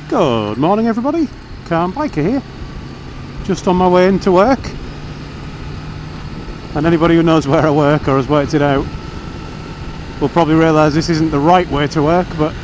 Good morning everybody, Calm Biker here, just on my way into work. And anybody who knows where I work or has worked it out will probably realise this isn't the right way to work, but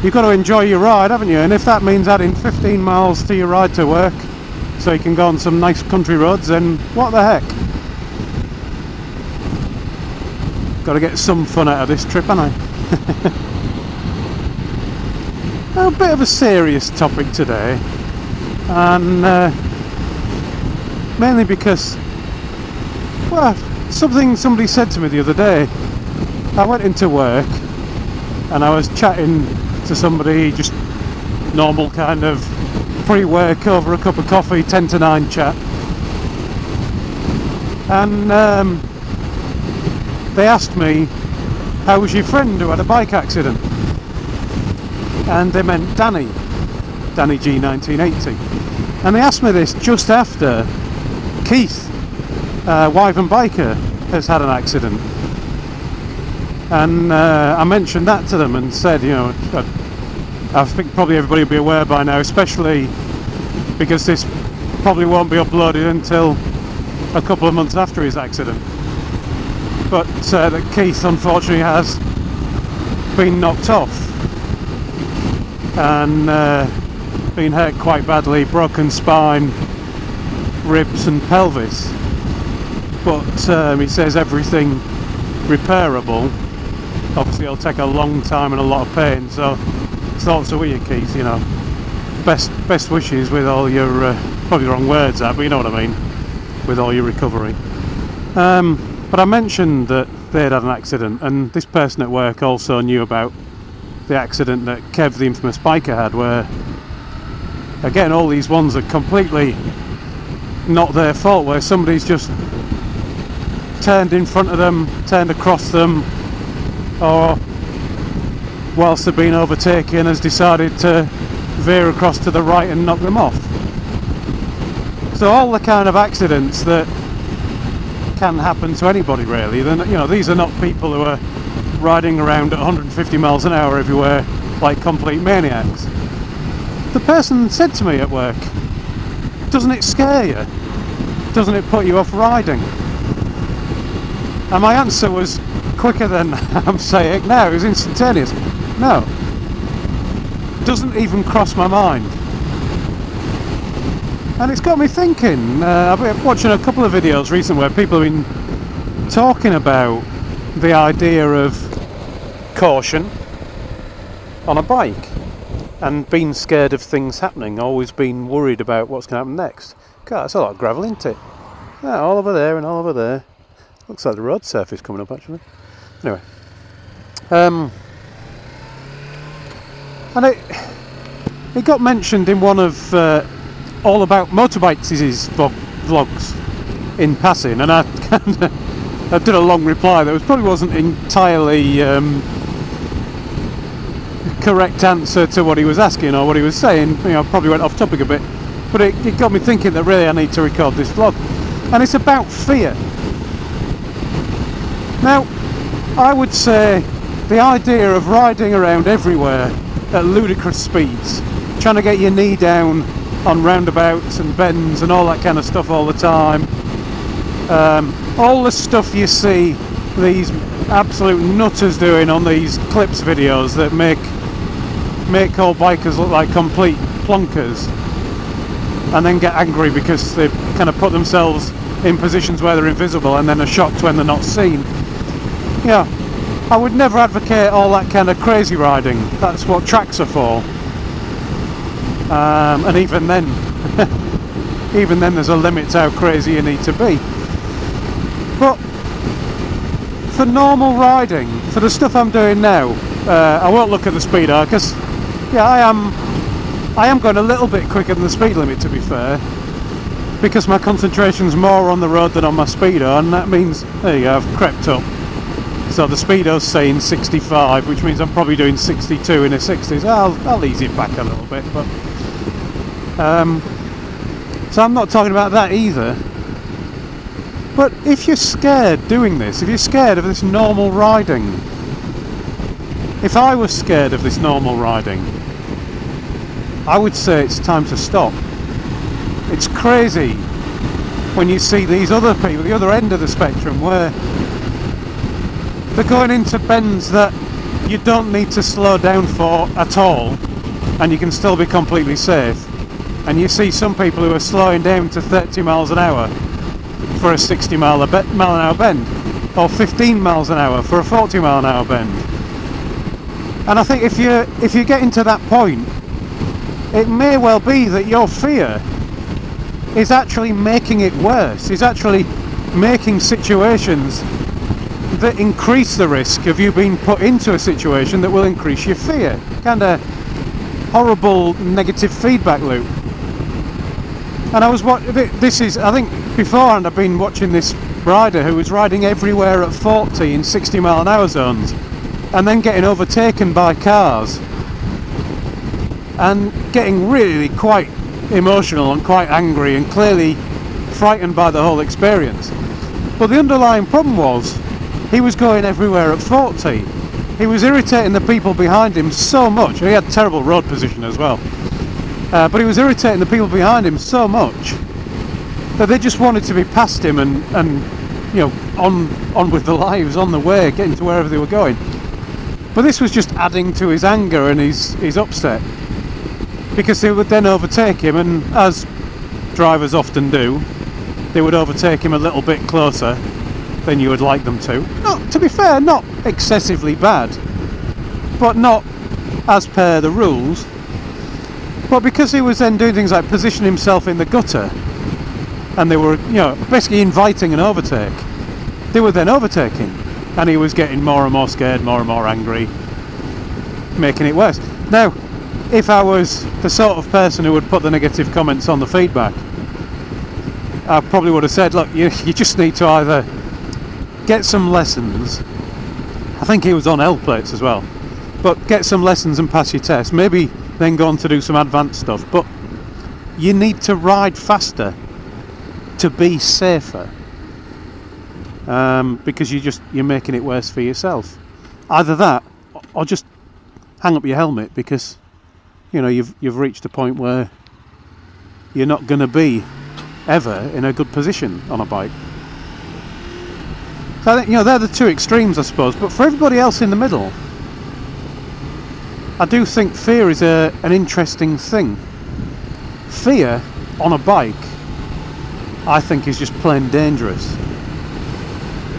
you've got to enjoy your ride, haven't you? And if that means adding 15 miles to your ride to work so you can go on some nice country roads, then what the heck? Got to get some fun out of this trip, haven't I? A bit of a serious topic today, and mainly because, well, something somebody said to me the other day. I went into work and I was chatting to somebody, just normal kind of pre-work over a cup of coffee, 10 to 9 chat, and they asked me, how was your friend who had a bike accident? And they meant Danny G 1980, and they asked me this just after Keith, Wyvern Biker, has had an accident, and I mentioned that to them and said, you know, I think probably everybody will be aware by now, especially because this probably won't be uploaded until a couple of months after his accident, but that Keith unfortunately has been knocked off and been hurt quite badly, broken spine, ribs and pelvis, but he says everything repairable. Obviously it'll take a long time and a lot of pain, so thoughts are with you, Keith, you know, best wishes with all your probably the wrong words that, but you know what I mean, with all your recovery. But I mentioned that they'd had an accident, and this person at work also knew about the accident that Kev, the infamous biker, had, where again all these ones are completely not their fault, where somebody's just turned in front of them, turned across them, or whilst they've been overtaken has decided to veer across to the right and knock them off. So all the kind of accidents that can happen to anybody really. Then, you know, these are not people who are riding around at 150 miles an hour everywhere like complete maniacs. The person said to me at work, doesn't it scare you? Doesn't it put you off riding? And my answer was quicker than I'm saying now. It was instantaneous. No. Doesn't even cross my mind. And it's got me thinking. I've been watching a couple of videos recently where people have been talking about the idea of caution on a bike and being scared of things happening, always being worried about what's going to happen next. God, that's a lot of gravel, isn't it? Yeah, all over there and all over there. Looks like the road surface coming up actually. Anyway, and it got mentioned in one of All About Motorbikes' vlogs in passing, and I did a long reply that probably wasn't entirely correct answer to what he was asking or what he was saying. You know, probably went off topic a bit, but it got me thinking that really I need to record this vlog, and it's about fear. Now, I would say the idea of riding around everywhere at ludicrous speeds, trying to get your knee down on roundabouts and bends and all that kind of stuff all the time, all the stuff you see these absolute nutters doing on these clips videos that make all bikers look like complete plonkers, and then get angry because they've kind of put themselves in positions where they're invisible and then are shocked when they're not seen. Yeah, I would never advocate all that kind of crazy riding. That's what tracks are for. And even then there's a limit to how crazy you need to be. But for normal riding, for the stuff I'm doing now, I won't look at the speedo because, yeah, I am going a little bit quicker than the speed limit, to be fair, because my concentration's more on the road than on my speedo, and that means, there you go, I've crept up. So the speedo's saying 65, which means I'm probably doing 62 in a 60s. I'll ease it back a little bit, but so I'm not talking about that either. But if you're scared doing this, if you're scared of this normal riding, if I was scared of this normal riding, I would say it's time to stop. It's crazy when you see these other people, the other end of the spectrum, where they're going into bends that you don't need to slow down for at all, and you can still be completely safe. And you see some people who are slowing down to 30 miles an hour for a 60 mile an hour bend, or 15 miles an hour for a 40 mile an hour bend. And I think if you're getting to that point, it may well be that your fear is actually making it worse, is actually making situations that increase the risk of you being put into a situation that will increase your fear. Kind of horrible negative feedback loop. And I think beforehand I've been watching this rider who was riding everywhere at 40 in 60 mile an hour zones, and then getting overtaken by cars and getting really quite emotional and quite angry and clearly frightened by the whole experience. But the underlying problem was he was going everywhere at 40. He was irritating the people behind him so much. He had terrible road position as well. But he was irritating the people behind him so much that they just wanted to be past him and you know, on with their lives, on the way, getting to wherever they were going. But this was just adding to his anger and his upset, because they would then overtake him, and as drivers often do, they would overtake him a little bit closer than you would like them to. Not, to be fair, not excessively bad, but not as per the rules. But because he was then doing things like positioning himself in the gutter, and they were, you know, basically inviting an overtake, they were then overtaking, and he was getting more and more scared, more and more angry, making it worse. Now, if I was the sort of person who would put the negative comments on the feedback, I probably would have said, look, you just need to either get some lessons. I think he was on L plates as well, but get some lessons and pass your test, maybe then go on to do some advanced stuff. But you need to ride faster to be safer, because you're making it worse for yourself. Either that, or just hang up your helmet, because you know you've reached a point where you're not going to be ever in a good position on a bike. So I think, you know, they're the two extremes, I suppose. But for everybody else in the middle, I do think fear is an interesting thing. Fear on a bike, I think, is just plain dangerous,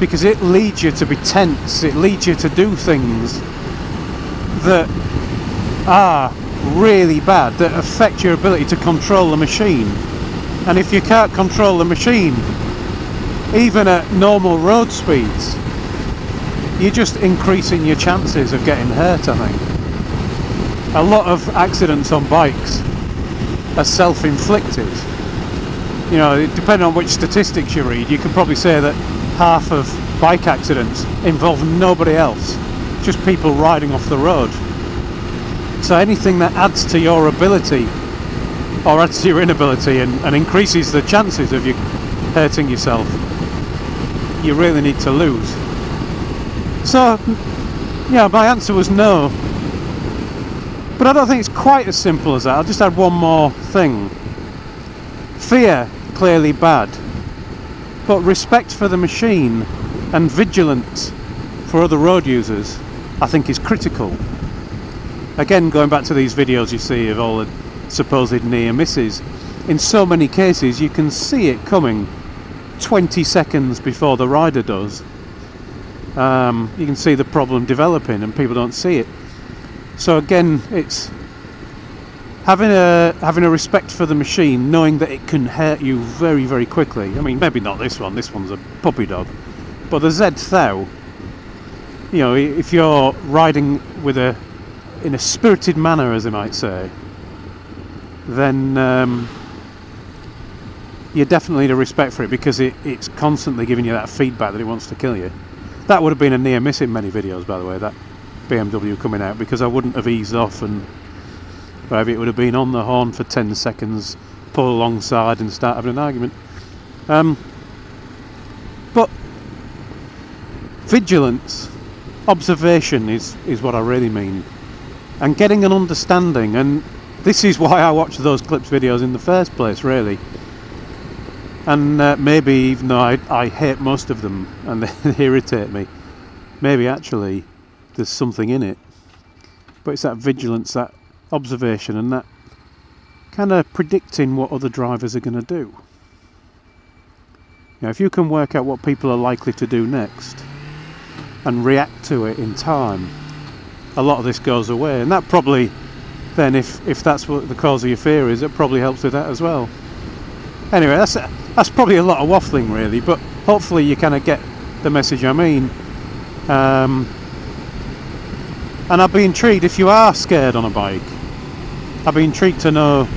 because it leads you to be tense, it leads you to do things that are really bad, that affect your ability to control the machine. And if you can't control the machine, even at normal road speeds, you're just increasing your chances of getting hurt, I think. A lot of accidents on bikes are self-inflicted. You know, depending on which statistics you read, you can probably say that half of bike accidents involve nobody else, just people riding off the road. So anything that adds to your ability, or adds to your inability, and increases the chances of you hurting yourself, you really need to lose. So, yeah, my answer was no. But I don't think it's quite as simple as that. I'll just add one more thing. Fear, clearly bad. But respect for the machine and vigilance for other road users, I think, is critical. Again, going back to these videos you see of all the supposed near misses, in so many cases you can see it coming 20 seconds before the rider does. You can see the problem developing and people don't see it. So again, it's having a respect for the machine, knowing that it can hurt you very, very quickly. I mean, maybe not this one one's a puppy dog, but the Z1000, you know, if you're riding with in a spirited manner, as they might say, then you definitely need a respect for it, because it's constantly giving you that feedback that it wants to kill you. That would have been a near miss in many videos, by the way, that BMW coming out, because I wouldn't have eased off and whatever, it would have been on the horn for 10 seconds, pull alongside and start having an argument. But vigilance, observation is what I really mean, and getting an understanding. And This is why I watch those clips videos in the first place, really. And maybe even though I hate most of them and they irritate me, maybe actually there's something in it. But it's that vigilance, that observation, and that kind of predicting what other drivers are going to do. If you can work out what people are likely to do next and react to it in time, a lot of this goes away. And that probably, then, if that's what the cause of your fear is, it probably helps with that as well. Anyway, that's probably a lot of waffling, really, but hopefully you kind of get the message I mean. And I'd be intrigued if you are scared on a bike. I'd be intrigued to know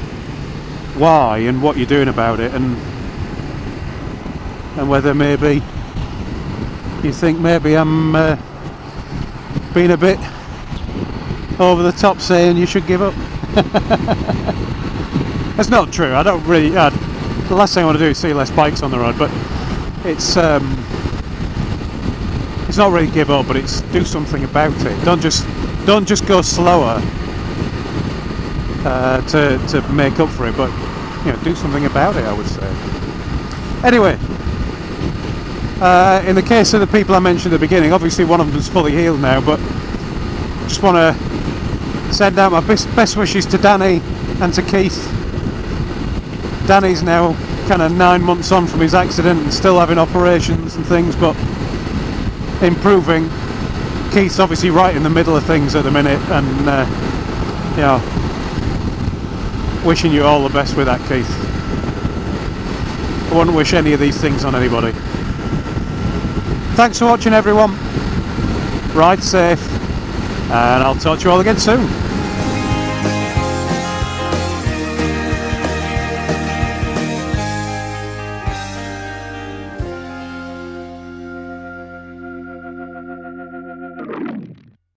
why and what you're doing about it, and whether maybe you think maybe I'm being a bit over the top saying you should give up. That's not true. I don't really. The last thing I want to do is see less bikes on the road, but it's not really give up, but it's do something about it. Don't just go slower to make up for it, but do something about it, I would say. Anyway, in the case of the people I mentioned at the beginning, obviously one of them's fully healed now, but just want to send out my best wishes to Danny and to Keith. Danny's now kind of 9 months on from his accident and still having operations and things, but improving. Keith's obviously right in the middle of things at the minute, and wishing you all the best with that, Keith. I wouldn't wish any of these things on anybody. Thanks for watching, everyone. Ride safe, and I'll talk to you all again soon.